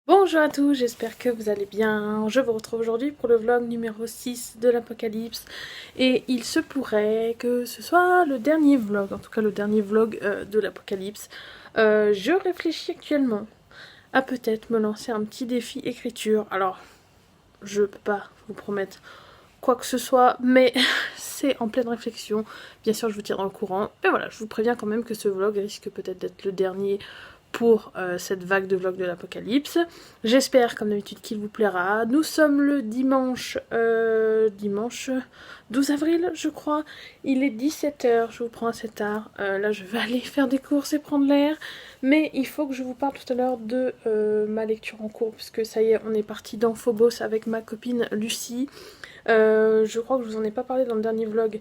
Bonjour à tous, j'espère que vous allez bien. Je vous retrouve aujourd'hui pour le vlog numéro 6 de l'Apocalypse. Et il se pourrait que ce soit le dernier vlog, en tout cas le dernier vlog de l'Apocalypse. Je réfléchis actuellement à peut-être me lancer un petit défi écriture. Alors, je peux pas vous promettre quoi que ce soit, mais c'est en pleine réflexion. Bien sûr, je vous tiendrai au courant. Mais voilà, je vous préviens quand même que ce vlog risque peut-être d'être le dernier pour cette vague de vlogs de l'Apocalypse. J'espère, comme d'habitude, qu'il vous plaira. Nous sommes le dimanche 12 avril, je crois. Il est 17 h, je vous prends assez tard. Là, je vais aller faire des courses et prendre l'air. Mais il faut que je vous parle tout à l'heure de ma lecture en cours, puisque ça y est, on est parti dans Phobos avec ma copine Lucie. Je crois que je vous en ai pas parlé dans le dernier vlog.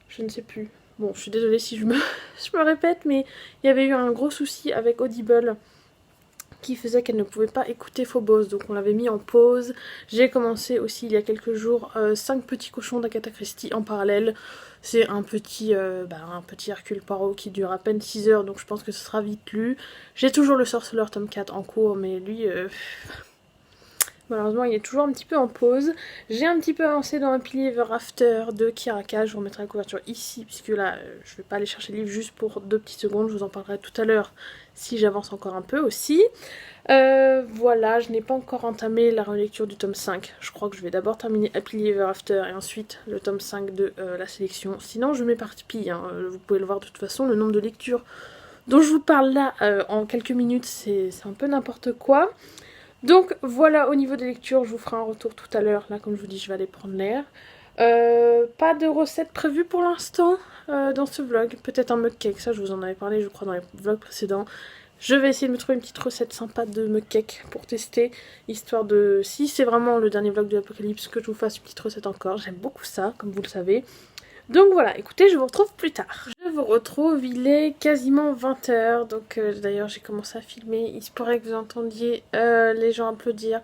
Je ne sais plus. Bon, je suis désolée si je me répète, mais il y avait eu un gros souci avec Audible qui faisait qu'elle ne pouvait pas écouter Phobos, donc on l'avait mis en pause. J'ai commencé aussi il y a quelques jours 5 petits cochons d'Agatha Christie en parallèle. C'est un petit Hercule Poirot qui dure à peine 6 heures, donc je pense que ce sera vite lu. J'ai toujours le Sorceleur tome 4 en cours, mais lui, malheureusement, il est toujours un petit peu en pause. J'ai un petit peu avancé dans Happily Ever After de Kiraka. Je vous remettrai la couverture ici, puisque là, je vais pas aller chercher le livre juste pour 2 petites secondes. Je vous en parlerai tout à l'heure si j'avance encore un peu aussi. Voilà, je n'ai pas encore entamé la relecture du tome 5. Je crois que je vais d'abord terminer Happily Ever After et ensuite le tome 5 de la sélection. Sinon, je m'éparpille, hein. Vous pouvez le voir de toute façon, le nombre de lectures dont je vous parle là en quelques minutes, c'est un peu n'importe quoi. Donc voilà, au niveau des lectures, je vous ferai un retour tout à l'heure. Là, comme je vous dis, je vais aller prendre l'air. Pas de recette prévue pour l'instant dans ce vlog. Peut-être un mug cake, ça je vous en avais parlé, je crois, dans les vlogs précédents. Je vais essayer de me trouver une petite recette sympa de mug cake pour tester, histoire de, si c'est vraiment le dernier vlog de l'Apocalypse, que je vous fasse une petite recette encore. J'aime beaucoup ça, comme vous le savez. Donc voilà, écoutez, je vous retrouve plus tard. Je vous retrouve, il est quasiment 20 h, donc d'ailleurs j'ai commencé à filmer, il se pourrait que vous entendiez les gens applaudir.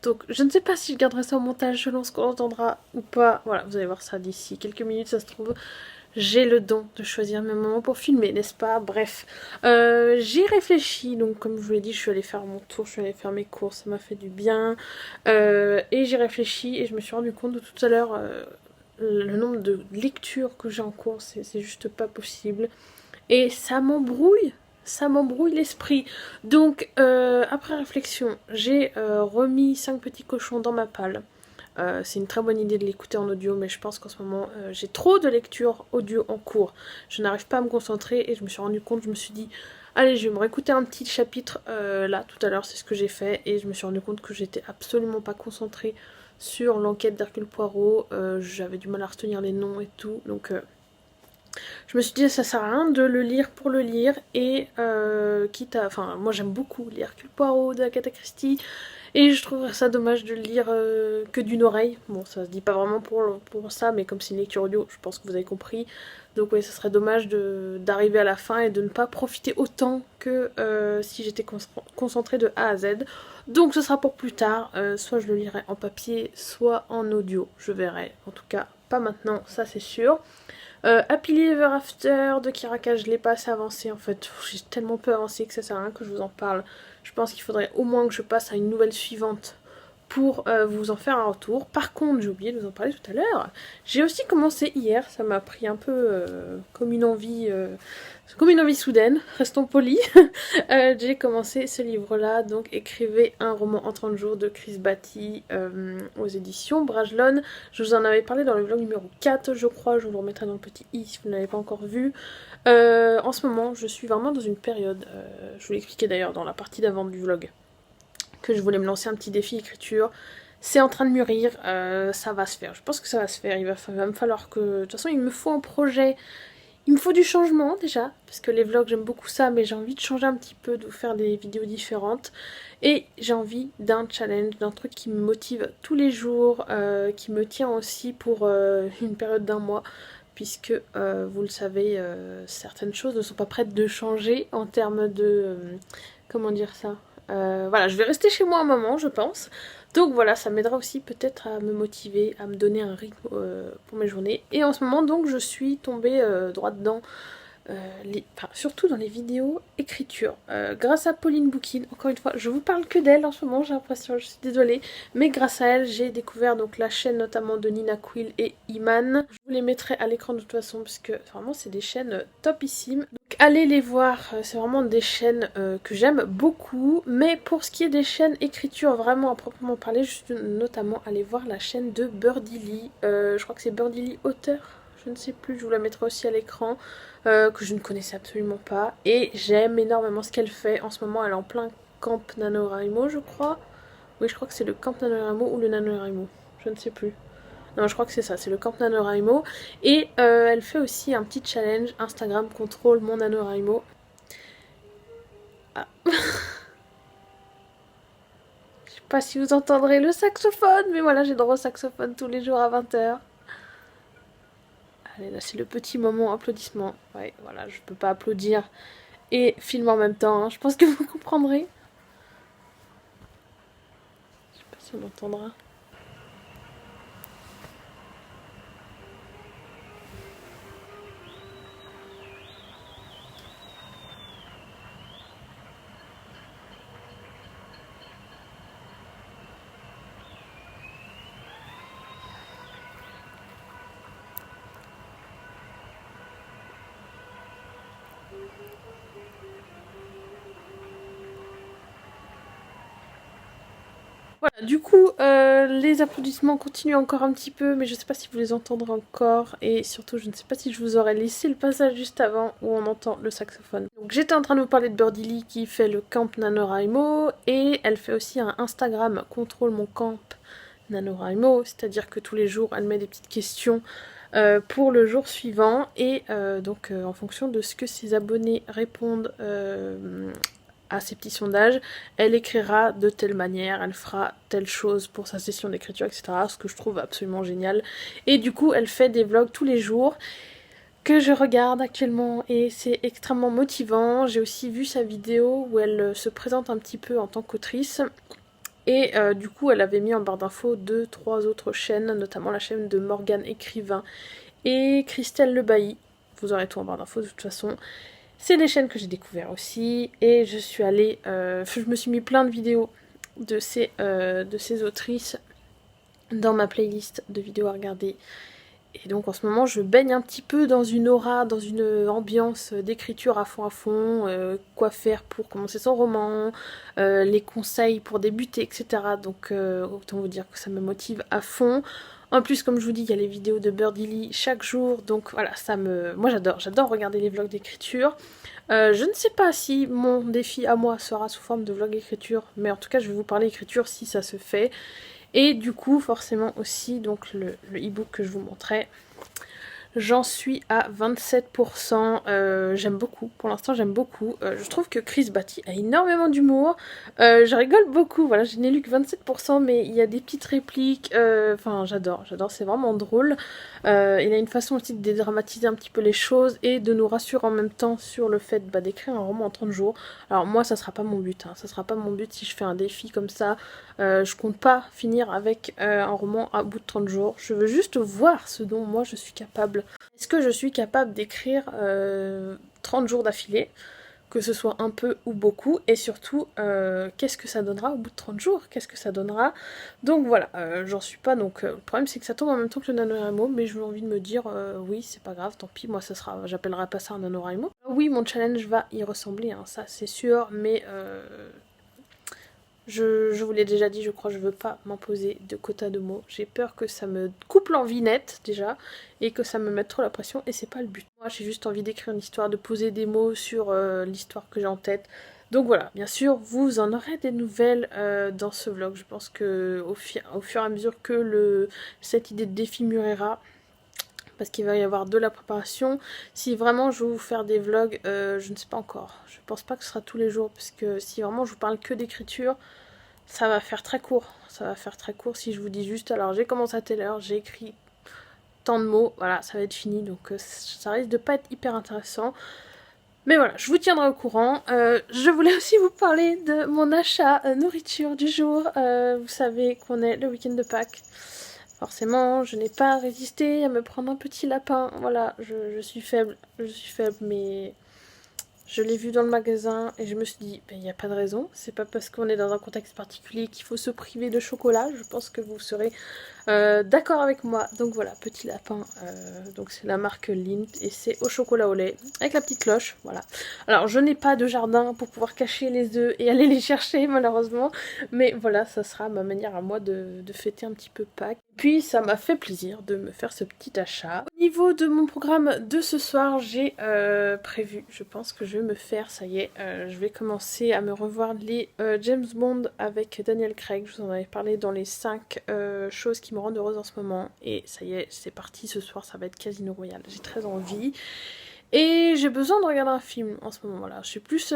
Donc je ne sais pas si je garderai ça au montage selon ce qu'on entendra ou pas. Voilà, vous allez voir ça d'ici quelques minutes, ça se trouve. J'ai le don de choisir mes moments pour filmer, n'est-ce pas? Bref, j'y réfléchis, donc comme je vous l'ai dit, je suis allée faire mon tour, je suis allée faire mes courses, ça m'a fait du bien. Et j'y réfléchis et je me suis rendu compte de tout à l'heure le nombre de lectures que j'ai en cours, c'est juste pas possible. Et ça m'embrouille l'esprit. Donc, après réflexion, j'ai remis 5 petits cochons dans ma palle. C'est une très bonne idée de l'écouter en audio, mais je pense qu'en ce moment, j'ai trop de lectures audio en cours. Je n'arrive pas à me concentrer et je me suis rendu compte, je me suis dit, allez, je vais me réécouter un petit chapitre là, tout à l'heure, c'est ce que j'ai fait. Et je me suis rendu compte que j'étais absolument pas concentrée sur l'enquête d'Hercule Poirot. J'avais du mal à retenir les noms et tout, donc je me suis dit ça sert à rien de le lire pour le lire. Et quitte à, enfin moi j'aime beaucoup lire Hercule Poirot d'Agatha Christie, et je trouverais ça dommage de le lire que d'une oreille. Bon, ça se dit pas vraiment pour ça, mais comme c'est une lecture audio, je pense que vous avez compris. Donc oui, ça serait dommage d'arriver à la fin et de ne pas profiter autant que si j'étais concentrée de A à Z. Donc ce sera pour plus tard, soit je le lirai en papier, soit en audio, je verrai. En tout cas, pas maintenant, ça c'est sûr. Happily Ever After de Kiraka, je l'ai pas assez avancé en fait. J'ai tellement peu avancé que ça sert à rien que je vous en parle. Je pense qu'il faudrait au moins que je passe à une nouvelle suivante pour vous en faire un retour. Par contre, j'ai oublié de vous en parler tout à l'heure. J'ai aussi commencé hier, ça m'a pris un peu comme une envie soudaine, restons polis. J'ai commencé ce livre-là, donc Écrivez un roman en 30 jours de Chris Batty aux éditions Brajlon. Je vous en avais parlé dans le vlog numéro 4, je crois, je vous le remettrai dans le petit i si vous ne l'avez pas encore vu. En ce moment, je suis vraiment dans une période, je vous l'expliquais d'ailleurs dans la partie d'avant du vlog, que je voulais me lancer un petit défi écriture. C'est en train de mûrir, ça va se faire. Je pense que ça va se faire. Il va me falloir que... De toute façon, il me faut un projet. Il me faut du changement déjà, parce que les vlogs j'aime beaucoup ça, mais j'ai envie de changer un petit peu, de vous faire des vidéos différentes. Et j'ai envie d'un challenge, d'un truc qui me motive tous les jours, qui me tient aussi pour une période d'un mois. Puisque, vous le savez, certaines choses ne sont pas prêtes de changer en termes de... comment dire ça, voilà, je vais rester chez moi un moment, je pense. Donc voilà, ça m'aidera aussi peut-être à me motiver, à me donner un rythme pour mes journées. Et en ce moment, donc, je suis tombée droit dedans surtout dans les vidéos écriture. Grâce à Pauline Bouquin, encore une fois, je vous parle que d'elle en ce moment, j'ai l'impression, je suis désolée, mais grâce à elle, j'ai découvert donc la chaîne notamment de Nina Quill et Iman. Je vous les mettrai à l'écran de toute façon, parce que vraiment c'est des chaînes topissimes. Donc allez les voir, c'est vraiment des chaînes que j'aime beaucoup, mais pour ce qui est des chaînes écriture vraiment à proprement parler, je suis notamment allée voir la chaîne de Birdie Lee, je crois que c'est Birdie Lee auteur, je ne sais plus, je vous la mettrai aussi à l'écran. Que je ne connaissais absolument pas. Et j'aime énormément ce qu'elle fait. En ce moment, elle est en plein camp NaNoWriMo, je crois. Oui, je crois que c'est le camp NaNoWriMo ou le NaNoWriMo. Je ne sais plus. Non, je crois que c'est ça, c'est le camp NaNoWriMo. Et elle fait aussi un petit challenge Instagram contrôle mon NaNoWriMo. Ah. Je sais pas si vous entendrez le saxophone, mais voilà, j'ai droit au saxophone tous les jours à 20h. Allez, là c'est le petit moment applaudissement. Ouais, voilà, je peux pas applaudir et filmer en même temps, hein. Je pense que vous comprendrez. Je sais pas si on entendra. Voilà, du coup, les applaudissements continuent encore un petit peu, mais je sais pas si vous les entendrez encore, et surtout, je ne sais pas si je vous aurais laissé le passage juste avant où on entend le saxophone. Donc j'étais en train de vous parler de Birdie Lee qui fait le camp NaNoWriMo, et elle fait aussi un Instagram contrôle mon camp NaNoWriMo, c'est-à-dire que tous les jours, elle met des petites questions pour le jour suivant, et donc en fonction de ce que ses abonnés répondent à ces petits sondages, elle écrira de telle manière, elle fera telle chose pour sa session d'écriture, etc. Ce que je trouve absolument génial. Et du coup, elle fait des vlogs tous les jours que je regarde actuellement et c'est extrêmement motivant. J'ai aussi vu sa vidéo où elle se présente un petit peu en tant qu'autrice. Et du coup, elle avait mis en barre d'infos 2-3 autres chaînes, notamment la chaîne de Morgane Écrivain et Christelle Lebailly. Vous aurez tout en barre d'infos de toute façon. C'est des chaînes que j'ai découvert aussi et je suis allée, je me suis mis plein de vidéos de ces autrices dans ma playlist de vidéos à regarder. Et donc en ce moment je baigne un petit peu dans une aura, dans une ambiance d'écriture à fond, quoi faire pour commencer son roman, les conseils pour débuter, etc. Donc autant vous dire que ça me motive à fond. En plus, comme je vous dis, il y a les vidéos de Birdie Lee chaque jour, donc voilà, moi j'adore regarder les vlogs d'écriture. Je ne sais pas si mon défi à moi sera sous forme de vlog écriture, mais en tout cas je vais vous parler écriture si ça se fait. Et du coup, forcément aussi, donc le e-book que je vous montrais, j'en suis à 27%, j'aime beaucoup, pour l'instant j'aime beaucoup. Je trouve que Chris Batty a énormément d'humour, je rigole beaucoup, voilà, je n'ai lu que 27%, mais il y a des petites répliques, enfin j'adore, c'est vraiment drôle. Il a une façon aussi de dédramatiser un petit peu les choses et de nous rassurer en même temps sur le fait d'écrire un roman en 30 jours. Alors moi ça sera pas mon but, hein. Ça sera pas mon but si je fais un défi comme ça, je compte pas finir avec un roman à bout de 30 jours, je veux juste voir ce dont moi je suis capable. Est-ce que je suis capable d'écrire 30 jours d'affilée, que ce soit un peu ou beaucoup, et surtout qu'est-ce que ça donnera au bout de 30 jours, qu'est-ce que ça donnera. Donc voilà, j'en suis pas, donc le problème c'est que ça tombe en même temps que le NaNoWriMo, mais j'ai envie de me dire oui c'est pas grave, tant pis, moi ça sera, j'appellerai pas ça un NaNoWriMo. Oui mon challenge va y ressembler, hein, ça c'est sûr, mais je vous l'ai déjà dit, je crois, je veux pas m'imposer de quota de mots. J'ai peur que ça me coupe l'envie nette, déjà, et que ça me mette trop la pression, et c'est pas le but. Moi, j'ai juste envie d'écrire une histoire, de poser des mots sur l'histoire que j'ai en tête. Donc voilà, bien sûr, vous en aurez des nouvelles dans ce vlog. Je pense que au fur et à mesure que cette idée de défi mûrira, parce qu'il va y avoir de la préparation. Si vraiment je vais vous faire des vlogs, je ne sais pas encore. Je pense pas que ce sera tous les jours, parce que si vraiment je vous parle que d'écriture, ça va faire très court. Ça va faire très court si je vous dis juste, alors j'ai commencé à telle heure, j'ai écrit tant de mots, voilà, ça va être fini. Donc ça risque de pas être hyper intéressant. Mais voilà, je vous tiendrai au courant. Je voulais aussi vous parler de mon achat nourriture du jour. Vous savez qu'on est le week-end de Pâques. Forcément, je n'ai pas résisté à me prendre un petit lapin. Voilà, je suis faible, mais je l'ai vu dans le magasin et je me suis dit, il n'y a pas de raison. C'est pas parce qu'on est dans un contexte particulier qu'il faut se priver de chocolat. Je pense que vous serez d'accord avec moi. Donc voilà, petit lapin. Donc c'est la marque Lindt et c'est au chocolat au lait avec la petite cloche. Voilà. Alors je n'ai pas de jardin pour pouvoir cacher les œufs et aller les chercher malheureusement. Mais voilà, ça sera ma manière à moi de fêter un petit peu Pâques. Puis ça m'a fait plaisir de me faire ce petit achat. Au niveau de mon programme de ce soir, j'ai prévu, je pense que je vais me faire, ça y est, je vais commencer à me revoir les James Bond avec Daniel Craig. Je vous en avais parlé dans les 5 choses qui me rendent heureuse en ce moment. Et ça y est, c'est parti, ce soir ça va être Casino Royale. J'ai très envie. Et j'ai besoin de regarder un film en ce moment, voilà. Je suis plus,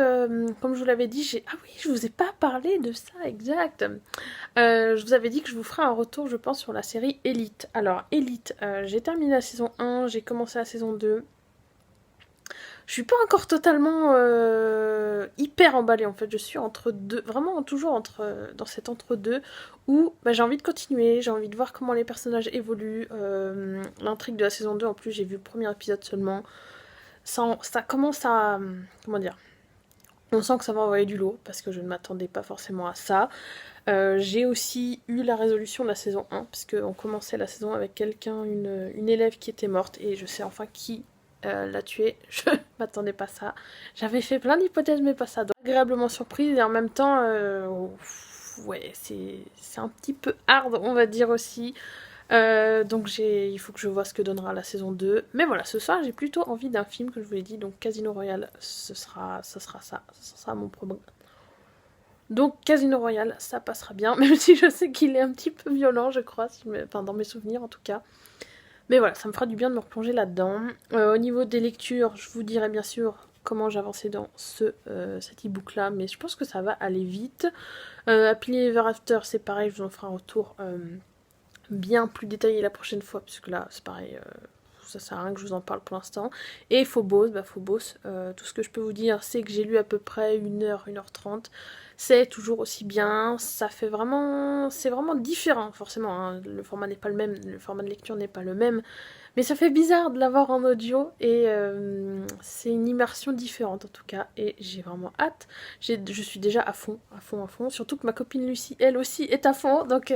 comme je vous l'avais dit, Ah oui, je vous ai pas parlé de ça, exact. Je vous avais dit que je vous ferai un retour, je pense, sur la série Elite. Alors, Elite, j'ai terminé la saison 1, j'ai commencé la saison 2. Je suis pas encore totalement hyper emballée, en fait. Je suis entre deux, vraiment toujours dans cet entre-deux, où j'ai envie de continuer, j'ai envie de voir comment les personnages évoluent. L'intrigue de la saison 2, en plus, j'ai vu le premier épisode seulement. Ça commence à... Comment dire? On sent que ça va envoyer du lourd, parce que je ne m'attendais pas forcément à ça. J'ai aussi eu la résolution de la saison 1, parce qu'on commençait la saison avec quelqu'un, une élève qui était morte, et je sais enfin qui l'a tuée. Je m'attendais pas à ça. J'avais fait plein d'hypothèses, mais pas ça. Donc, agréablement surprise, et en même temps, ouais, c'est un petit peu hard, on va dire aussi. Donc il faut que je vois ce que donnera la saison 2. Mais voilà, ce soir j'ai plutôt envie d'un film que je vous l'ai dit, donc Casino Royale, ce sera mon programme. Donc Casino Royale, ça passera bien, même si je sais qu'il est un petit peu violent, je crois, enfin dans mes souvenirs en tout cas. Mais voilà, ça me fera du bien de me replonger là-dedans. Au niveau des lectures, je vous dirai bien sûr comment j'avançais dans cet e-book là, mais je pense que ça va aller vite. Happily Ever After, c'est pareil, je vous en ferai un retour bien plus détaillé la prochaine fois, puisque là c'est pareil, ça sert à rien que je vous en parle pour l'instant. Et Phobos, tout ce que je peux vous dire c'est que j'ai lu à peu près 1h, 1h30. C'est toujours aussi bien, c'est vraiment différent forcément, hein. Le format n'est pas le même, le format de lecture n'est pas le même, mais ça fait bizarre de l'avoir en audio et c'est une immersion différente en tout cas et j'ai vraiment hâte. Je suis déjà à fond, surtout que ma copine Lucie elle aussi est à fond, donc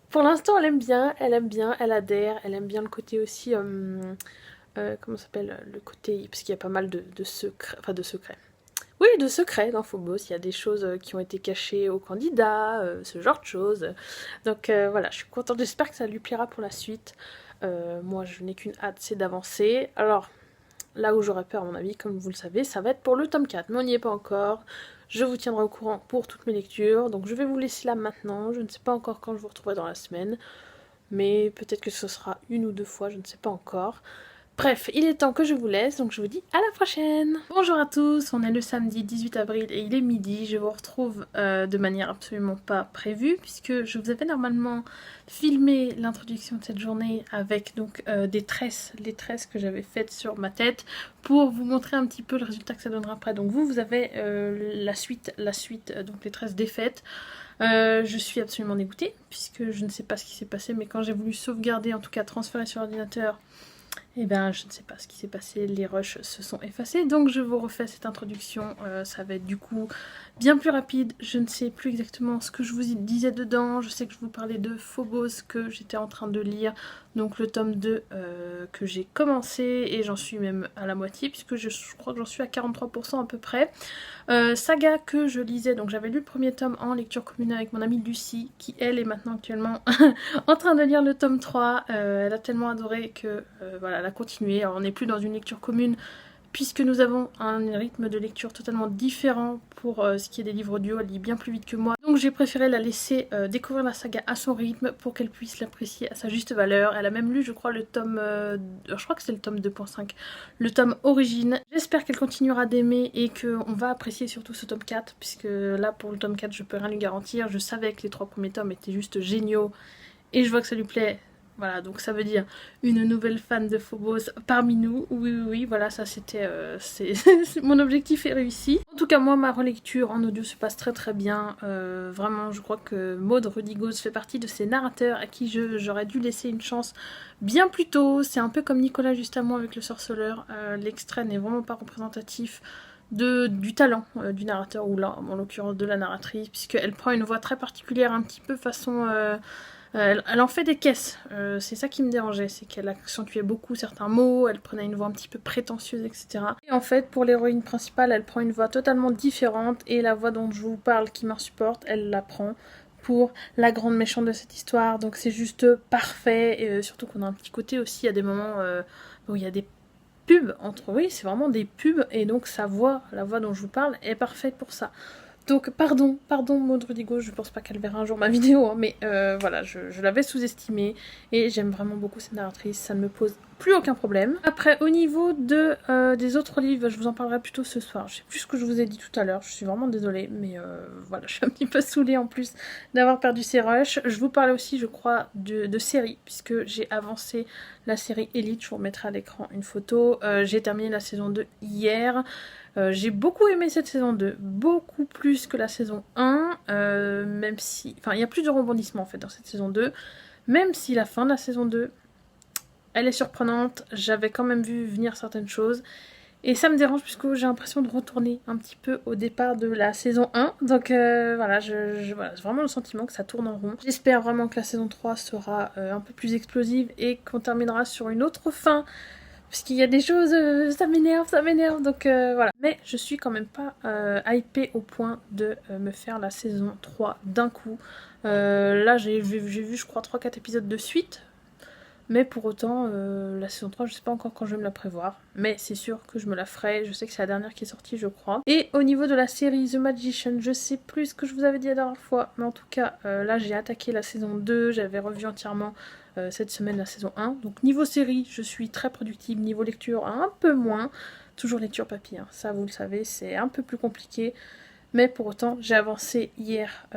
pour l'instant elle aime bien, elle adhère, elle aime bien le côté aussi, comment ça s'appelle, le côté, parce qu'il y a pas mal de secrets, enfin de secrets. Oui, de secrets dans Phobos, il y a des choses qui ont été cachées aux candidats, ce genre de choses. Donc voilà, je suis contente, j'espère que ça lui plaira pour la suite. Moi je n'ai qu'une hâte, c'est d'avancer. Alors, là où j'aurais peur à mon avis, comme vous le savez, ça va être pour le tome 4, mais on n'y est pas encore. Je vous tiendrai au courant pour toutes mes lectures, donc je vais vous laisser là maintenant, je ne sais pas encore quand je vous retrouverai dans la semaine, mais peut-être que ce sera 1 ou 2 fois, je ne sais pas encore. Bref, il est temps que je vous laisse, donc je vous dis à la prochaine. Bonjour à tous, on est le samedi 18 avril et il est midi. Je vous retrouve de manière absolument pas prévue, puisque je vous avais normalement filmé l'introduction de cette journée avec donc les tresses que j'avais faites sur ma tête, pour vous montrer un petit peu le résultat que ça donnera après. Donc vous avez la suite, donc les tresses défaites. Je suis absolument dégoûtée, puisque je ne sais pas ce qui s'est passé, mais quand j'ai voulu sauvegarder, en tout cas transférer sur l'ordinateur, eh bien, je ne sais pas ce qui s'est passé, les rushs se sont effacés, donc je vous refais cette introduction, ça va être du coup bien plus rapide, je ne sais plus exactement ce que je vous disais dedans, je sais que je vous parlais de Phobos que j'étais en train de lire, donc le tome 2 que j'ai commencé, et j'en suis même à la moitié, puisque je crois que j'en suis à 43% à peu près. Saga que je lisais, donc j'avais lu le premier tome en lecture commune avec mon amie Lucie, qui elle est maintenant actuellement en train de lire le tome 3, elle a tellement adoré que voilà, elle a continué. Alors on n'est plus dans une lecture commune, puisque nous avons un rythme de lecture totalement différent pour ce qui est des livres audio, elle lit bien plus vite que moi. Donc j'ai préféré la laisser découvrir la saga à son rythme pour qu'elle puisse l'apprécier à sa juste valeur. Elle a même lu, je crois, le tome... je crois que c'est le tome 2.5, le tome origine. J'espère qu'elle continuera d'aimer et qu'on va apprécier surtout ce tome 4, puisque là, pour le tome 4, je peux rien lui garantir. Je savais que les 3 premiers tomes étaient juste géniaux et je vois que ça lui plaît. Voilà, donc ça veut dire une nouvelle fan de Phobos parmi nous. Oui, oui, oui, voilà, ça c'était... mon objectif est réussi. En tout cas, moi, ma relecture en audio se passe très très bien. Vraiment, je crois que Maud Rudigos fait partie de ces narrateurs à qui j'aurais dû laisser une chance bien plus tôt. C'est un peu comme Nicolas juste avant avec Le Sorceleur. L'extrait n'est vraiment pas représentatif du talent du narrateur, ou là, en l'occurrence de la narratrice, puisqu'elle prend une voix très particulière, un petit peu façon... elle en fait des caisses, c'est ça qui me dérangeait, c'est qu'elle accentuait beaucoup certains mots, elle prenait une voix un petit peu prétentieuse, etc. Et en fait, pour l'héroïne principale, elle prend une voix totalement différente, et la voix dont je vous parle qui m'insupporte, elle la prend pour la grande méchante de cette histoire, donc c'est juste parfait, et surtout qu'on a un petit côté aussi, à des moments où il y a des pubs entre... Oui, c'est vraiment des pubs, et donc sa voix, la voix dont je vous parle, est parfaite pour ça. Donc pardon Maud Rudigo, je pense pas qu'elle verra un jour ma vidéo, hein, mais voilà, je l'avais sous-estimée et j'aime vraiment beaucoup cette narratrice, ça ne me pose plus aucun problème. Après, au niveau des autres livres, je vous en parlerai plutôt ce soir. Je sais plus ce que je vous ai dit tout à l'heure, je suis vraiment désolée, mais voilà, je suis un petit peu saoulée en plus d'avoir perdu ces rushs. Je vous parlais aussi, je crois, de séries, puisque j'ai avancé la série Elite, je vous remettrai à l'écran une photo. J'ai terminé la saison 2 hier. J'ai beaucoup aimé cette saison 2, beaucoup plus que la saison 1, même si... Enfin, il y a plus de rebondissements en fait dans cette saison 2, même si la fin de la saison 2, elle est surprenante, j'avais quand même vu venir certaines choses, et ça me dérange puisque j'ai l'impression de retourner un petit peu au départ de la saison 1, donc voilà, voilà, j'ai vraiment le sentiment que ça tourne en rond. J'espère vraiment que la saison 3 sera un peu plus explosive et qu'on terminera sur une autre fin, parce qu'il y a des choses, ça m'énerve, donc voilà. Mais je suis quand même pas hypée au point de me faire la saison 3 d'un coup. Là, j'ai vu, je crois, 3-4 épisodes de suite. Mais pour autant, la saison 3, je sais pas encore quand je vais me la prévoir. Mais c'est sûr que je me la ferai. Je sais que c'est la dernière qui est sortie, je crois. Et au niveau de la série The Magician, je sais plus ce que je vous avais dit la dernière fois. Mais en tout cas, là, j'ai attaqué la saison 2. J'avais revu entièrement cette semaine la saison 1. Donc niveau série, je suis très productive. Niveau lecture, un peu moins. Toujours lecture papier, hein. Ça, vous le savez, c'est un peu plus compliqué. Mais pour autant, j'ai avancé hier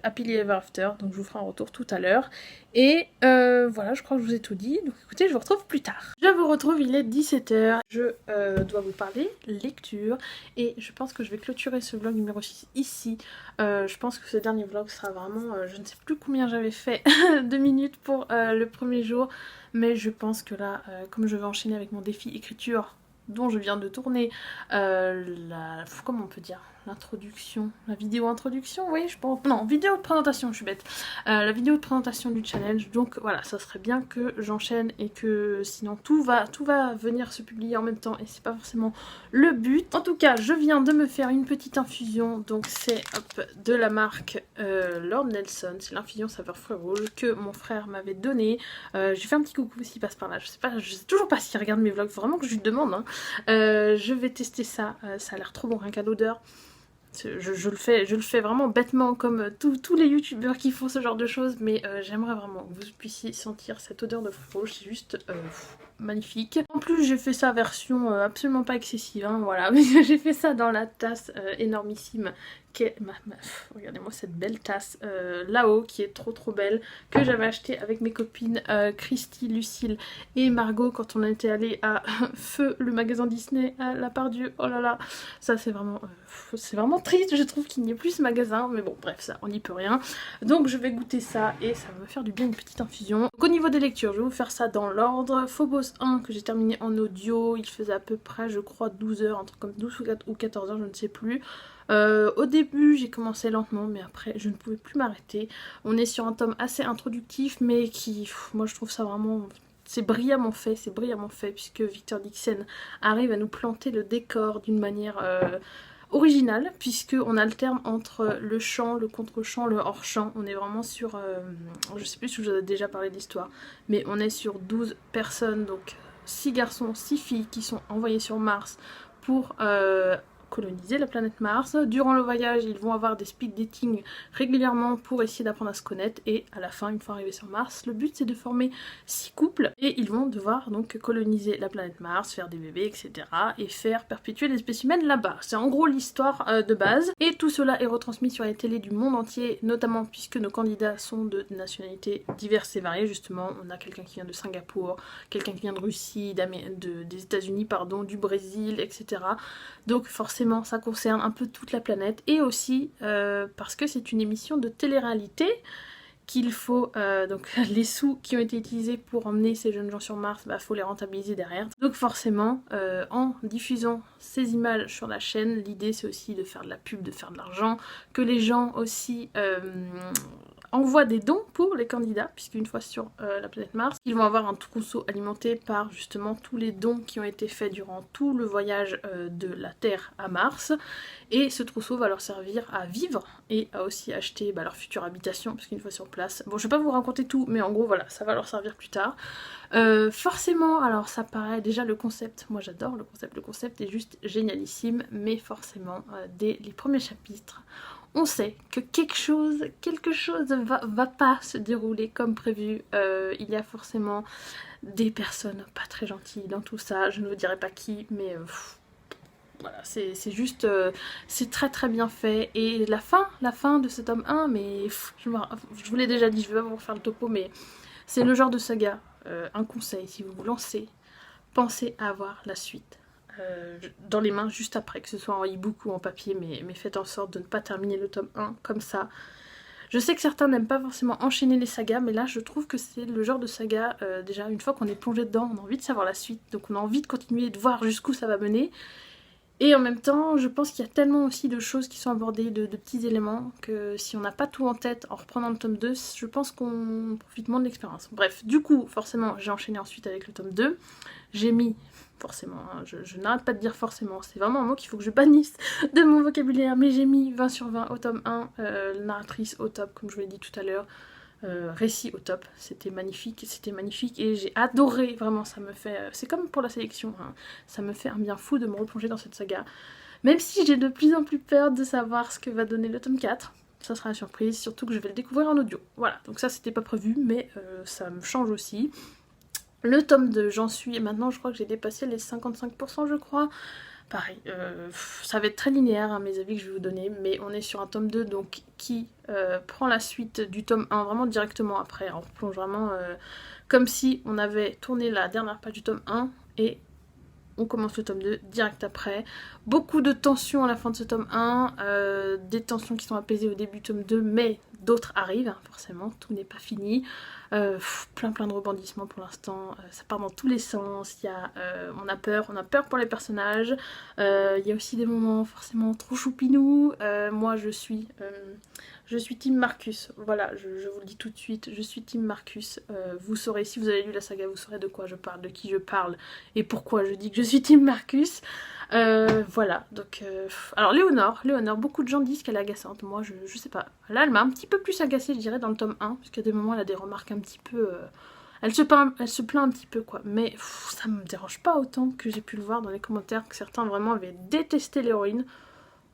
Happily Ever After, donc je vous ferai un retour tout à l'heure. Et voilà, je crois que je vous ai tout dit. Donc écoutez, je vous retrouve plus tard. Je vous retrouve, il est 17h. Je dois vous parler lecture. Et je pense que je vais clôturer ce vlog numéro 6 ici. Je pense que ce dernier vlog sera vraiment... je ne sais plus combien j'avais fait de minutes pour le premier jour. Mais je pense que là, comme je vais enchaîner avec mon défi écriture dont je viens de tourner comment on peut dire, l'introduction, la vidéo introduction, oui, je pense, non, vidéo de présentation, je suis bête, la vidéo de présentation du challenge, donc voilà, ça serait bien que j'enchaîne et que sinon tout va venir se publier en même temps et c'est pas forcément le but. En tout cas, je viens de me faire une petite infusion, donc c'est de la marque Lord Nelson, c'est l'infusion saveur fruits rouges que mon frère m'avait donné. J'ai fait un petit coucou s'il passe par là, je sais toujours pas s'il regarde mes vlogs, faut vraiment que je lui demande, hein. Je vais tester ça, ça a l'air trop bon, rien qu'à l'odeur. Je le fais vraiment bêtement comme tous les youtubeurs qui font ce genre de choses, mais j'aimerais vraiment que vous puissiez sentir cette odeur de fruits rouges, c'est juste magnifique. En plus j'ai fait ça version absolument pas excessive, hein, voilà, j'ai fait ça dans la tasse énormissime qui est... regardez-moi cette belle tasse là-haut qui est trop belle, que j'avais acheté avec mes copines Christy, Lucille et Margot quand on était allé à Feu, le magasin Disney à La Part-Dieu. Oh là là, ça c'est vraiment triste, je trouve qu'il n'y ait plus ce magasin, mais bon bref, ça on n'y peut rien. Donc je vais goûter ça et ça va me faire du bien, une petite infusion. Donc au niveau des lectures, je vais vous faire ça dans l'ordre. Phobos 1 que j'ai terminé en audio, il faisait à peu près je crois 12 heures, un truc comme 12 ou 14 heures, je ne sais plus. Au début j'ai commencé lentement mais après je ne pouvais plus m'arrêter. On est sur un tome assez introductif mais qui, moi je trouve ça vraiment... c'est brillamment fait puisque Victor Dixon arrive à nous planter le décor d'une manière originale, puisqu'on alterne entre le chant, le contre-chant, le hors-chant. On est vraiment sur, je sais plus si je vous ai déjà parlé de l'histoire, mais on est sur 12 personnes, donc 6 garçons, 6 filles qui sont envoyés sur Mars pour coloniser la planète Mars. Durant le voyage, ils vont avoir des speed dating régulièrement pour essayer d'apprendre à se connaître et à la fin, une fois arrivés sur Mars, le but c'est de former 6 couples et ils vont devoir donc coloniser la planète Mars, faire des bébés, etc. et faire perpétuer les spécimens là-bas. C'est en gros l'histoire de base et tout cela est retransmis sur les télés du monde entier, notamment puisque nos candidats sont de nationalités diverses et variées. Justement, on a quelqu'un qui vient de Singapour, quelqu'un qui vient de Russie, des États-Unis, pardon, du Brésil, etc. Donc forcément ça concerne un peu toute la planète et aussi parce que c'est une émission de télé-réalité qu'il faut, donc les sous qui ont été utilisés pour emmener ces jeunes gens sur Mars, faut les rentabiliser derrière. Donc forcément, en diffusant ces images sur la chaîne, l'idée c'est aussi de faire de la pub, de faire de l'argent, que les gens aussi envoient des dons pour les candidats, puisqu'une fois sur la planète Mars, ils vont avoir un trousseau alimenté par justement tous les dons qui ont été faits durant tout le voyage de la Terre à Mars, et ce trousseau va leur servir à vivre et à aussi acheter leur future habitation, parce qu'une fois sur place, bon je vais pas vous raconter tout, mais en gros voilà, ça va leur servir plus tard. Forcément, alors ça paraît déjà le concept, moi j'adore le concept est juste génialissime, mais forcément dès les premiers chapitres, on sait que quelque chose va pas se dérouler comme prévu. Il y a forcément des personnes pas très gentilles dans tout ça, je ne vous dirai pas qui, mais voilà, c'est juste, c'est très très bien fait. Et la fin de ce tome 1, mais je vous l'ai déjà dit, je vais pas vous refaire le topo, mais c'est le genre de saga, un conseil, si vous vous lancez, pensez à avoir la suite dans les mains juste après, que ce soit en e-book ou en papier, mais faites en sorte de ne pas terminer le tome 1 comme ça. Je sais que certains n'aiment pas forcément enchaîner les sagas, mais là je trouve que c'est le genre de saga, déjà une fois qu'on est plongé dedans, on a envie de savoir la suite, donc on a envie de continuer, de voir jusqu'où ça va mener. Et en même temps, je pense qu'il y a tellement aussi de choses qui sont abordées, de petits éléments, que si on n'a pas tout en tête en reprenant le tome 2, je pense qu'on profite moins de l'expérience. Bref, du coup, forcément, j'ai enchaîné ensuite avec le tome 2. J'ai mis, forcément, hein, je n'arrête pas de dire forcément, c'est vraiment un mot qu'il faut que je bannisse de mon vocabulaire, mais j'ai mis 20 sur 20 au tome 1, narratrice au top, comme je vous l'ai dit tout à l'heure. Récit au top, c'était magnifique et j'ai adoré, vraiment ça me fait, c'est comme pour la sélection, hein, ça me fait un bien fou de me replonger dans cette saga, même si j'ai de plus en plus peur de savoir ce que va donner le tome 4, ça sera la surprise, surtout que je vais le découvrir en audio, voilà, donc ça c'était pas prévu, mais ça me change aussi. Le tome 2, j'en suis, et maintenant je crois que j'ai dépassé les 55% je crois. Pareil, ça va être très linéaire hein, mes avis que je vais vous donner, mais on est sur un tome 2 donc qui prend la suite du tome 1 vraiment directement après. On replonge vraiment comme si on avait tourné la dernière page du tome 1 et on commence le tome 2 direct après. Beaucoup de tensions à la fin de ce tome 1, des tensions qui sont apaisées au début du tome 2, mais d'autres arrivent, hein, forcément, tout n'est pas fini. Plein de rebondissements pour l'instant, ça part dans tous les sens, on a peur pour les personnages, il y a aussi des moments forcément trop choupinous, moi je suis Team Marcus, voilà, je vous le dis tout de suite, je suis Team Marcus, vous saurez, si vous avez lu la saga, vous saurez de quoi je parle, de qui je parle, et pourquoi je dis que je suis Team Marcus. Voilà, donc alors Léonore, beaucoup de gens disent qu'elle est agaçante, moi je sais pas, là elle m'a un petit peu plus agacée je dirais dans le tome 1, parce qu'à des moments elle a des remarques un petit peu, elle se plaint un petit peu quoi, mais ça me dérange pas autant que j'ai pu le voir dans les commentaires que certains vraiment avaient détesté l'héroïne.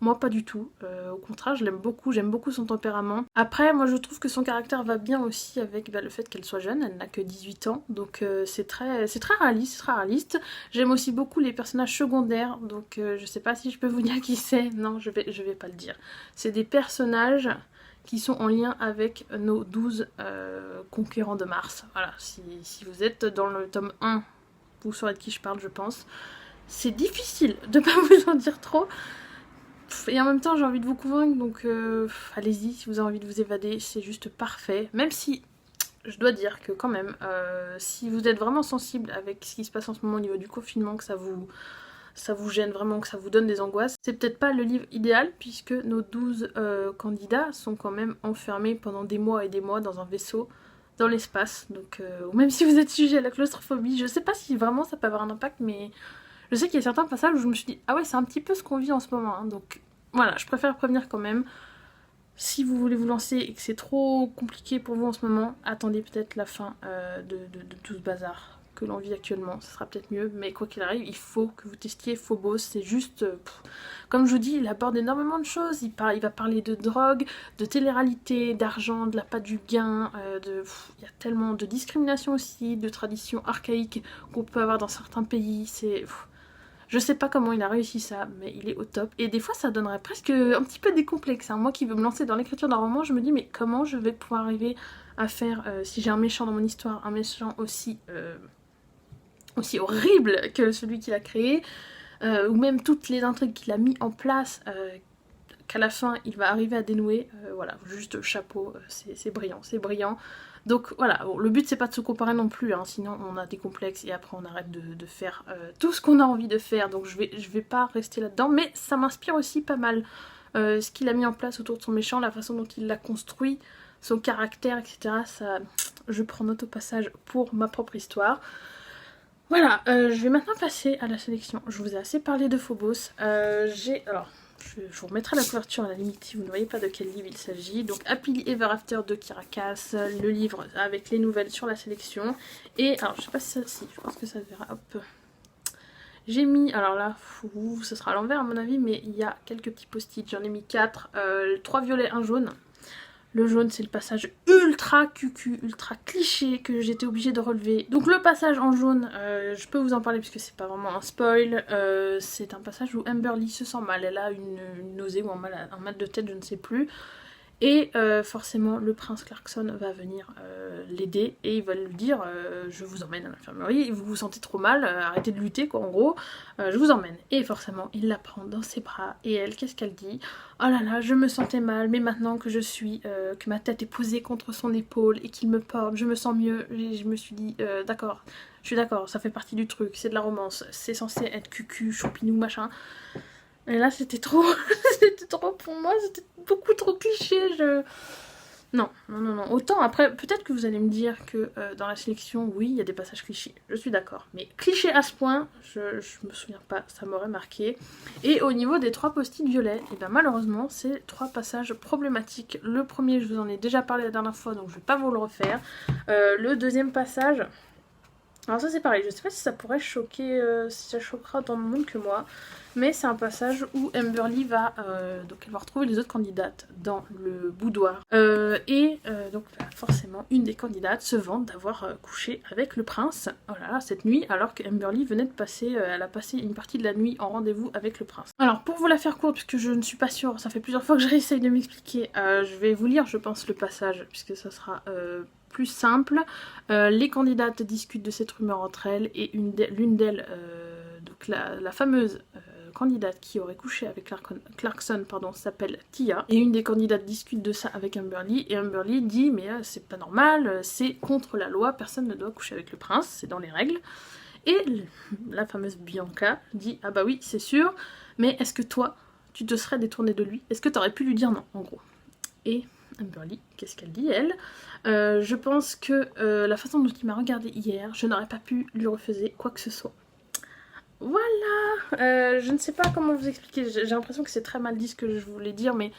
Moi pas du tout, au contraire je l'aime beaucoup, j'aime beaucoup son tempérament. Après moi je trouve que son caractère va bien aussi avec le fait qu'elle soit jeune, elle n'a que 18 ans, donc c'est très réaliste, J'aime aussi beaucoup les personnages secondaires, donc je sais pas si je peux vous dire qui c'est, non je vais pas le dire. C'est des personnages qui sont en lien avec nos 12 conquérants de Mars. Voilà, si vous êtes dans le tome 1, vous saurez de qui je parle je pense. C'est difficile de pas vous en dire trop. Et en même temps j'ai envie de vous convaincre, donc allez-y si vous avez envie de vous évader, c'est juste parfait. Même si je dois dire que quand même, si vous êtes vraiment sensible avec ce qui se passe en ce moment au niveau du confinement, que ça vous gêne vraiment, que ça vous donne des angoisses, c'est peut-être pas le livre idéal puisque nos 12 candidats sont quand même enfermés pendant des mois et des mois dans un vaisseau dans l'espace. Donc même si vous êtes sujet à la claustrophobie, je sais pas si vraiment ça peut avoir un impact, mais je sais qu'il y a certains passages où je me suis dit ah ouais c'est un petit peu ce qu'on vit en ce moment, hein. Donc voilà, je préfère prévenir quand même. Si vous voulez vous lancer et que c'est trop compliqué pour vous en ce moment, attendez peut-être la fin de tout ce bazar. que l'on vit actuellement, ça sera peut-être mieux, mais quoi qu'il arrive, il faut que vous testiez Phobos, c'est juste, comme je vous dis, il aborde énormément de choses, il va parler de drogue, de télé-réalité, d'argent, de la part du gain, il y a tellement de discrimination aussi, de traditions archaïques qu'on peut avoir dans certains pays, je sais pas comment il a réussi ça, mais il est au top. Et des fois, ça donnerait presque un petit peu des complexes. Hein. Moi qui veux me lancer dans l'écriture d'un roman, je me dis, mais comment je vais pouvoir arriver à faire, si j'ai un méchant dans mon histoire, un méchant aussi horrible que celui qu'il a créé, ou même toutes les intrigues qu'il a mis en place, qu'à la fin, il va arriver à dénouer. Voilà, juste chapeau, c'est brillant, c'est brillant. Donc voilà, bon, le but c'est pas de se comparer non plus, hein, sinon on a des complexes et après on arrête de faire tout ce qu'on a envie de faire, donc je vais pas rester là-dedans, mais ça m'inspire aussi pas mal ce qu'il a mis en place autour de son méchant, la façon dont il l'a construit, son caractère, etc. Ça, je prends note au passage pour ma propre histoire. Voilà, je vais maintenant passer à la sélection. Je vous ai assez parlé de Phobos. Je vous remettrai la couverture à la limite si vous ne voyez pas de quel livre il s'agit. Donc Happily Ever After de Kirakas, le livre avec les nouvelles sur la sélection. Et alors je sais pas si ça, si, je pense que ça se verra, hop. J'ai mis, alors là, ce sera à l'envers à mon avis, mais il y a quelques petits post-it, j'en ai mis 4, 3 violets, 1 jaune. Le jaune, c'est le passage ultra cucu, ultra cliché que j'étais obligée de relever. Donc le passage en jaune, je peux vous en parler puisque c'est pas vraiment un spoil. C'est un passage où Amberly se sent mal. Elle a une nausée ou un mal de tête, je ne sais plus. Et forcément, le prince Clarkson va venir l'aider et il va lui dire je vous emmène à l'infirmerie, vous vous sentez trop mal, arrêtez de lutter quoi en gros, je vous emmène. Et forcément, il la prend dans ses bras et elle, qu'est-ce qu'elle dit? Oh là là, je me sentais mal, mais maintenant que que ma tête est posée contre son épaule et qu'il me porte, je me sens mieux. Et je me suis dit d'accord, je suis d'accord, ça fait partie du truc, c'est de la romance, c'est censé être cucu, choupinou, machin. Et là c'était trop, c'était trop pour moi, c'était beaucoup trop cliché, Non. Autant après, peut-être que vous allez me dire que dans la sélection, oui, il y a des passages clichés, je suis d'accord. Mais cliché à ce point, je me souviens pas, ça m'aurait marqué. Et au niveau des 3 post-it violets, et bien malheureusement, c'est 3 passages problématiques. Le premier, je vous en ai déjà parlé la dernière fois, donc je vais pas vous le refaire. Le deuxième passage... Alors ça c'est pareil, je sais pas si ça pourrait choquer, si ça choquera tant de monde que moi, mais c'est un passage où Amberly va, donc elle va retrouver les autres candidates dans le boudoir, donc forcément une des candidates se vante d'avoir couché avec le prince, oh là là, cette nuit, alors que Amberly venait de passer, elle a passé une partie de la nuit en rendez-vous avec le prince. Alors pour vous la faire courte, puisque je ne suis pas sûre, ça fait plusieurs fois que j'essaye de m'expliquer, je vais vous lire je pense le passage, puisque ça sera... plus simple. Les candidates discutent de cette rumeur entre elles et l'une d'elles, donc la fameuse candidate qui aurait couché avec Clarkson, s'appelle Tia, et une des candidates discute de ça avec Amberly et Amberly dit mais c'est pas normal, c'est contre la loi, personne ne doit coucher avec le prince, c'est dans les règles. Et la fameuse Bianca dit ah bah oui c'est sûr, mais est-ce que toi tu te serais détournée de lui, est-ce que t'aurais pu lui dire non en gros. Et Amberly, qu'est-ce qu'elle dit elle? Je pense que la façon dont il m'a regardé hier, je n'aurais pas pu lui refuser quoi que ce soit. Voilà, je ne sais pas comment vous expliquer, j'ai l'impression que c'est très mal dit ce que je voulais dire, mais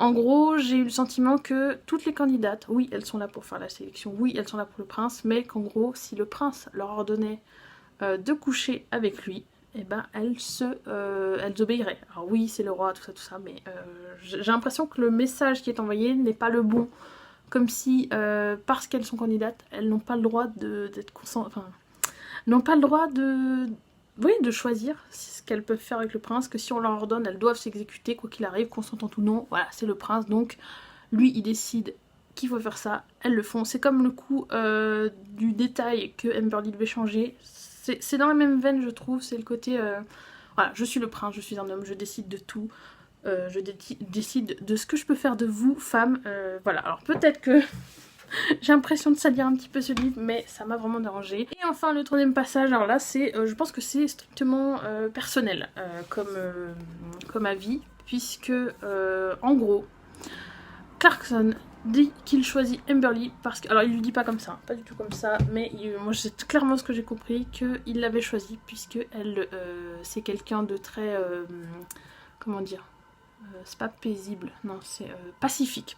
en gros j'ai eu le sentiment que toutes les candidates, oui elles sont là pour faire la sélection, oui elles sont là pour le prince, mais qu'en gros si le prince leur ordonnait de coucher avec lui, et ben elles obéiraient. Alors oui c'est le roi, tout ça, mais j'ai l'impression que le message qui est envoyé n'est pas le bon. Comme si, parce qu'elles sont candidates, elles n'ont pas le droit d'être n'ont pas le droit de choisir ce qu'elles peuvent faire avec le prince, que si on leur ordonne, elles doivent s'exécuter, quoi qu'il arrive, consentant ou non, voilà, c'est le prince, donc lui il décide qu'il faut faire ça, elles le font. C'est comme le coup du détail que Amberly devait changer, c'est dans la même veine je trouve, c'est le côté, voilà, je suis le prince, je suis un homme, je décide de tout. Je décide de ce que je peux faire de vous, femmes. Voilà, alors peut-être que j'ai l'impression de salir un petit peu ce livre, mais ça m'a vraiment dérangée. Et enfin, le troisième passage, alors là, c'est, je pense que c'est strictement personnel comme avis, puisque, en gros, Clarkson dit qu'il choisit Amberly parce que... Alors, il lui dit pas comme ça, pas du tout comme ça, mais moi, c'est clairement ce que j'ai compris, qu'il l'avait choisi, puisque elle, c'est quelqu'un de très... comment dire, c'est pas paisible, non, c'est pacifique.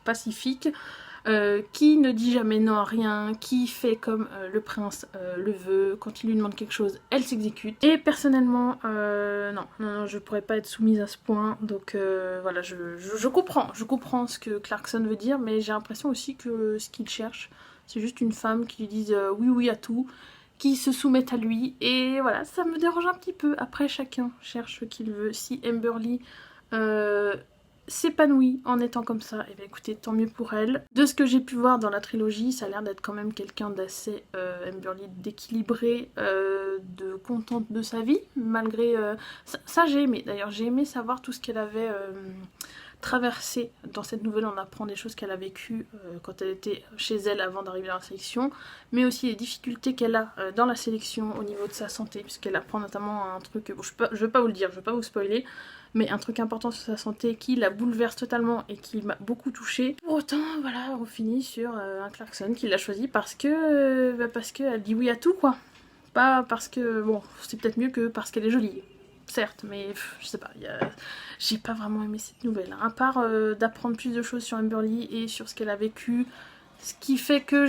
Qui ne dit jamais non à rien, qui fait comme le prince le veut, quand il lui demande quelque chose, elle s'exécute. Et personnellement, non, je pourrais pas être soumise à ce point, donc voilà, je comprends ce que Clarkson veut dire, mais j'ai l'impression aussi que ce qu'il cherche, c'est juste une femme qui lui dise oui à tout, qui se soumette à lui, et voilà, ça me dérange un petit peu. Après, chacun cherche ce qu'il veut. Si Amberly s'épanouit en étant comme ça, et bien écoutez, tant mieux pour elle. De ce que j'ai pu voir dans la trilogie, ça a l'air d'être quand même quelqu'un d'assez Amberly, d'équilibré, de contente de sa vie, malgré... ça j'ai aimé, d'ailleurs j'ai aimé savoir tout ce qu'elle avait traversé. Dans cette nouvelle, on apprend des choses qu'elle a vécues quand elle était chez elle avant d'arriver dans la sélection, mais aussi les difficultés qu'elle a dans la sélection au niveau de sa santé, puisqu'elle apprend notamment un truc, bon, je vais pas vous le dire, je vais pas vous spoiler, mais un truc important sur sa santé qui la bouleverse totalement et qui m'a beaucoup touchée. Pour autant, voilà, on finit sur un Clarkson qui l'a choisi parce qu'elle dit oui à tout, quoi. Pas parce que, bon, c'est peut-être mieux que parce qu'elle est jolie, certes, mais je sais pas, j'ai pas vraiment aimé cette nouvelle. À part d'apprendre plus de choses sur Amberly et sur ce qu'elle a vécu, ce qui fait que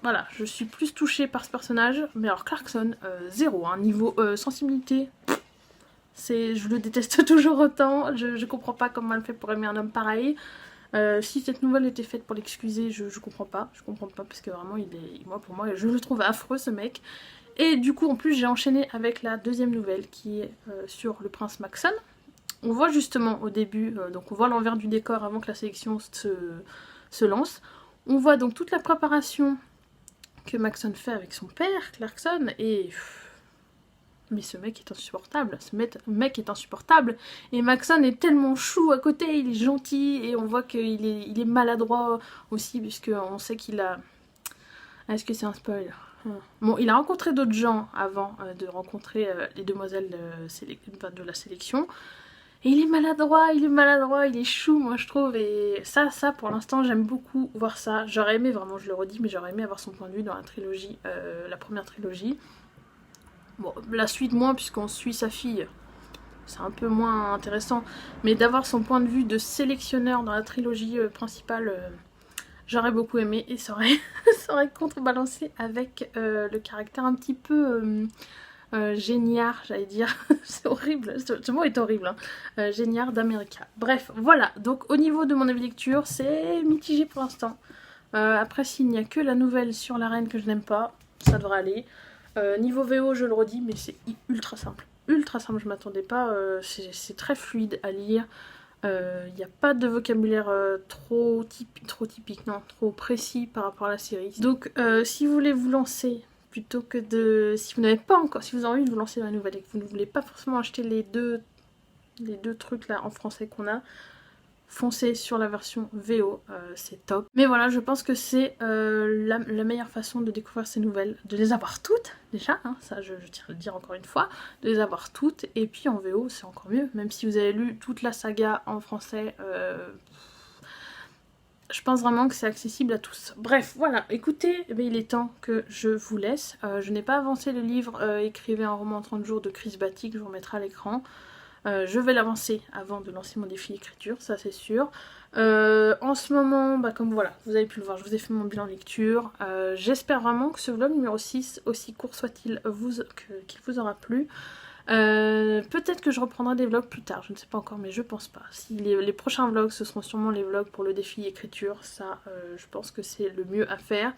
voilà, je suis plus touchée par ce personnage, mais alors Clarkson, zéro, hein, niveau sensibilité... Je le déteste toujours autant, je comprends pas comment elle fait pour aimer un homme pareil. Si cette nouvelle était faite pour l'excuser, je comprends pas parce que vraiment pour moi je le trouve affreux ce mec. Et du coup en plus j'ai enchaîné avec la deuxième nouvelle qui est sur le prince Maxon. On voit justement au début, donc on voit l'envers du décor avant que la sélection se lance. On voit donc toute la préparation que Maxon fait avec son père, Clarkson, et... mais ce mec est insupportable, et Maxon est tellement chou à côté, il est gentil, et on voit qu'il est maladroit aussi, puisqu'on sait qu'il a... Est-ce que c'est un spoil? Bon, il a rencontré d'autres gens avant de rencontrer les demoiselles de la sélection, et il est maladroit, il est chou, moi je trouve, et ça pour l'instant j'aime beaucoup voir ça. J'aurais aimé, vraiment je le redis, mais j'aurais aimé avoir son point de vue dans la trilogie, la première trilogie. Bon, la suite moins puisqu'on suit sa fille, c'est un peu moins intéressant, mais d'avoir son point de vue de sélectionneur dans la trilogie principale, j'aurais beaucoup aimé, et ça aurait contrebalancé avec le caractère un petit peu géniard, j'allais dire, c'est horrible, ce mot est horrible, hein. Géniard d'America. Bref, voilà, donc au niveau de mon avis lecture, c'est mitigé pour l'instant. Après, s'il n'y a que la nouvelle sur la reine que je n'aime pas, ça devrait aller. Niveau VO, je le redis, mais c'est ultra simple, je m'attendais pas, c'est très fluide à lire, il n'y a pas de vocabulaire trop typique, non, trop précis par rapport à la série. Donc si vous voulez vous lancer, plutôt que de... si vous n'avez pas encore, si vous avez envie de vous lancer dans la nouvelle et que vous ne voulez pas forcément acheter les deux trucs là en français qu'on a, foncez sur la version VO, c'est top. Mais voilà, je pense que c'est la meilleure façon de découvrir ces nouvelles, de les avoir toutes déjà, hein, ça je tiens à le dire encore une fois, de les avoir toutes, et puis en VO c'est encore mieux, même si vous avez lu toute la saga en français, je pense vraiment que c'est accessible à tous. Bref, voilà, écoutez, eh bien, il est temps que je vous laisse. Je n'ai pas avancé le livre Écrivez un roman en 30 jours de Chris Batty, que je vous remettrai à l'écran. Je vais l'avancer avant de lancer mon défi écriture, ça c'est sûr. En ce moment, comme voilà, vous avez pu le voir, je vous ai fait mon bilan lecture. J'espère vraiment que ce vlog numéro 6, aussi court soit-il, qu'il vous aura plu. Peut-être que je reprendrai des vlogs plus tard, je ne sais pas encore, mais je pense pas. Si les prochains vlogs, ce seront sûrement les vlogs pour le défi écriture, ça je pense que c'est le mieux à faire.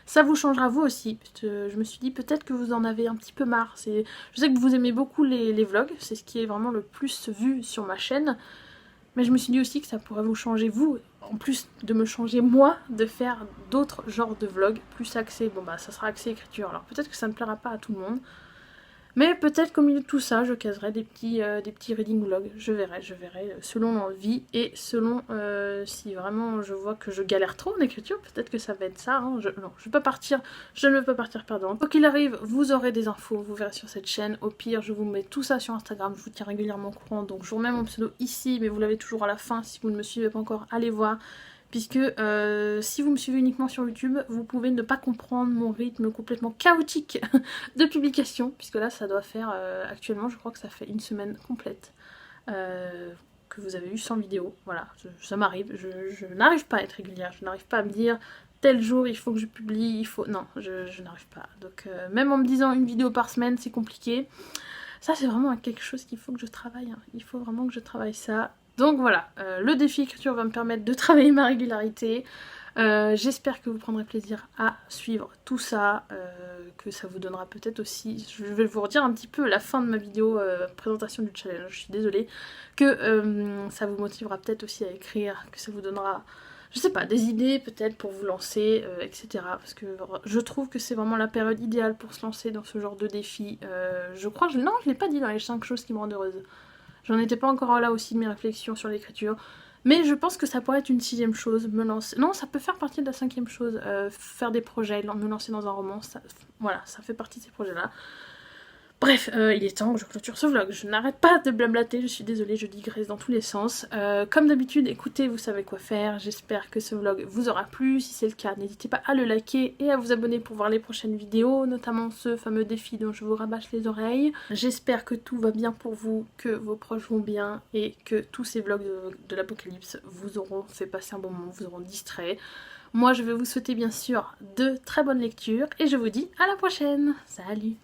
Ça vous changera vous aussi, parce que je me suis dit peut-être que vous en avez un petit peu marre. Je sais que vous aimez beaucoup les vlogs, c'est ce qui est vraiment le plus vu sur ma chaîne. Mais je me suis dit aussi que ça pourrait vous changer vous, en plus de me changer moi, de faire d'autres genres de vlogs plus axés. Bon bah ça sera axé écriture, alors peut-être que ça ne plaira pas à tout le monde. Mais peut-être qu'au milieu de tout ça, je caserai des petits reading vlogs. Je verrai, selon l'envie et selon si vraiment je vois que je galère trop en écriture, peut-être que ça va être ça. Hein. Je ne peux partir perdante. Quoi qu'il arrive, vous aurez des infos, vous verrez sur cette chaîne. Au pire, je vous mets tout ça sur Instagram, je vous tiens régulièrement au courant. Donc je vous remets mon pseudo ici, mais vous l'avez toujours à la fin. Si vous ne me suivez pas encore, allez voir. Puisque si vous me suivez uniquement sur YouTube, vous pouvez ne pas comprendre mon rythme complètement chaotique de publication, puisque là ça doit faire, actuellement je crois que ça fait une semaine complète que vous avez eu 100 vidéos. Voilà, ça m'arrive, je n'arrive pas à être régulière, je n'arrive pas à me dire tel jour il faut que je publie, il faut... Non, je n'arrive pas. Donc même en me disant une vidéo par semaine, c'est compliqué. Ça c'est vraiment quelque chose qu'il faut que je travaille, hein. Il faut vraiment que je travaille ça. Donc voilà, le défi écriture va me permettre de travailler ma régularité. J'espère que vous prendrez plaisir à suivre tout ça, que ça vous donnera peut-être aussi, je vais vous redire un petit peu la fin de ma vidéo présentation du challenge, je suis désolée, que ça vous motivera peut-être aussi à écrire, que ça vous donnera, je sais pas, des idées peut-être pour vous lancer, etc. Parce que je trouve que c'est vraiment la période idéale pour se lancer dans ce genre de défi. Je crois, non, je l'ai pas dit dans les 5 choses qui me rendent heureuse. J'en étais pas encore là aussi de mes réflexions sur l'écriture. Mais je pense que ça pourrait être une 6ème chose, me lancer... Non, ça peut faire partie de la 5ème chose, faire des projets, me lancer dans un roman, ça... voilà, ça fait partie de ces projets-là. Bref, il est temps que je clôture ce vlog, je n'arrête pas de blablater, je suis désolée, je digresse dans tous les sens. Comme d'habitude, écoutez, vous savez quoi faire, j'espère que ce vlog vous aura plu, si c'est le cas, n'hésitez pas à le liker et à vous abonner pour voir les prochaines vidéos, notamment ce fameux défi dont je vous rabâche les oreilles. J'espère que tout va bien pour vous, que vos proches vont bien et que tous ces vlogs de l'apocalypse vous auront fait passer un bon moment, vous auront distrait. Moi, je vais vous souhaiter bien sûr de très bonnes lectures et je vous dis à la prochaine. Salut!